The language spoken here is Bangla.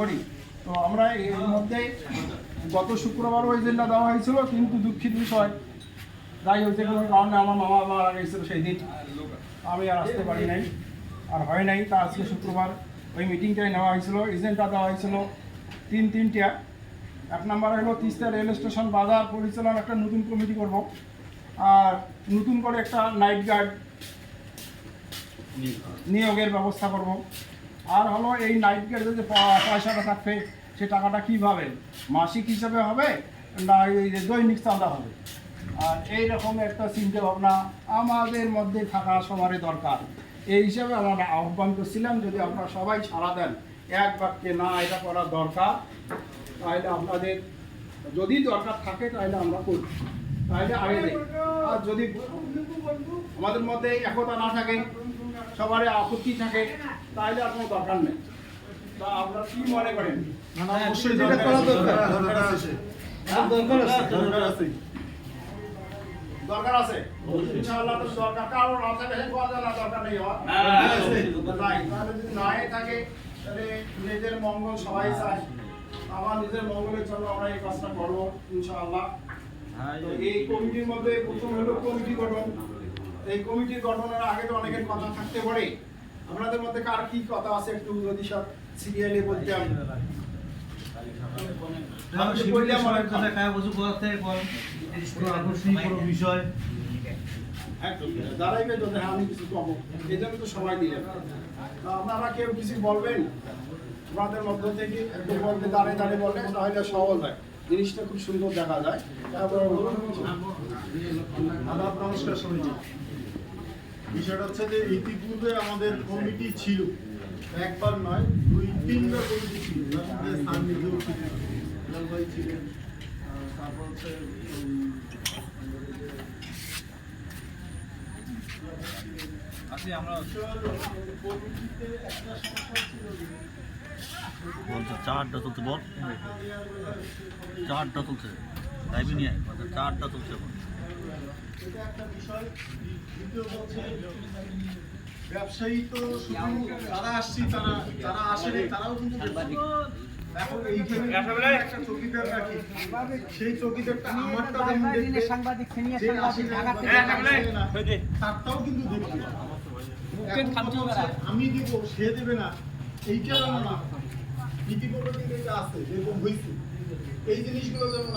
করি। তো আমরা এর মধ্যে গত শুক্রবারও এজেন্ডা দেওয়া হয়েছিল, কিন্তু দুঃখিত বিষয় যাই হয়েছে কোনো কারণে আমার মামা মারা গেছিলো সেই দিন, আমি আর আসতে পারি নাই, আর হয় নাই। তা আজকে শুক্রবার ওই মিটিংটাই নেওয়া হয়েছিল, এজেন্ডা দেওয়া হয়েছিল তিনটা। এক নম্বর হলো তিস্তা রেল স্টেশন বাজার পরিচালনা একটা নতুন কমিটি করব, আর নতুন করে একটা নাইট গার্ড নিয়োগের ব্যবস্থা করব। আর হলো এই নাইট গার্ডের যে পয়সাটা থাকবে সে টাকাটা কীভাবে মাসিক হিসাবে হবে না এই যে দৈনিক চাঁদা হবে, আর এই রকম একটা চিন্তা ভাবনা আমাদের মধ্যে থাকা সবারই দরকার। এই হিসাবে আমরা আহ্বান করছিলাম, যদি আপনারা সবাই সাড়া দেন এক বাক্যে না এটা করা দরকার, তাহলে আপনাদের যদি দরকার থাকে তাহলে আমরা করি, তাহলে আগে দেই। আর যদি আমাদের মধ্যে একতা না থাকে, সবারই আপত্তি থাকে, তাহলে আর কোনো দরকার নেই। তা আপনারা কি মনে করেন? অবশ্যই দরকার আছে। দরকার আছে ইনশাআল্লাহ, তো দরকার কারণ না থাকে দরকার নেই হওয়ার। তাহলে যদি নাই থাকে তাহলে নিজেদের মঙ্গল সবাই চায়, আমার নিজের মঙ্গলের জন্য আমরা এই কাজটা করবো ইনশাআল্লাহ। তো এই কমিটির মধ্যে প্রথম হলো কমিটি গঠন। এই কমিটি গঠনের আগে তো অনেকের কথা থাকতে পারে, আপনাদের মধ্যে কার কি কথা আছে একটু যদি সব সিরিয়ালি বলতাম। দাঁড়াইবে যদি আমি কিছু পাবো, এই জন্য তো সবাই দিলেন। আপনারা কেউ কিছু বলবেন আপনাদের মধ্য থেকে, একটু বলতে দাঁড়িয়ে দাঁড়িয়ে বললে তাহলে সহজ হয়, জিনিসটা খুব সুন্দর দেখা যায়। তারপরে আদাব, নমস্কার সবাইকে। বিষয়টা হচ্ছে যে ইতিপূর্বে আমাদের কমিটি ছিল, একবার নয় 2-3টা কমিটি ছিল, স্থান নিজেও ছিলেন, ভাই ছিলেন, তারপর হচ্ছে আমরা কমিটিতে একটা সমস্যা ছিল যে বলছে চারটা চলছে, বল চারটা চলছে, লাইভে নিয়ে চারটা চলছে এখন। এটা একটা বিষয়। দ্বিতীয় হচ্ছে ব্যবসায়ী তো শুধু যারা আসছি যারা আসেনি তারাও কিন্তু এখন এইখানে একটা চৌকিদার রাখি, সেই চৌকিদারটা আমারটা যেমন দেখবে, যে আসে না তারটাও কিন্তু দেখবে। আমি দিব সে দেবে না, এইটা যেন না। ইতিপূর্বে কিন্তু এটা আছে, যেরকম হয়েছে এই জিনিসগুলো যেমন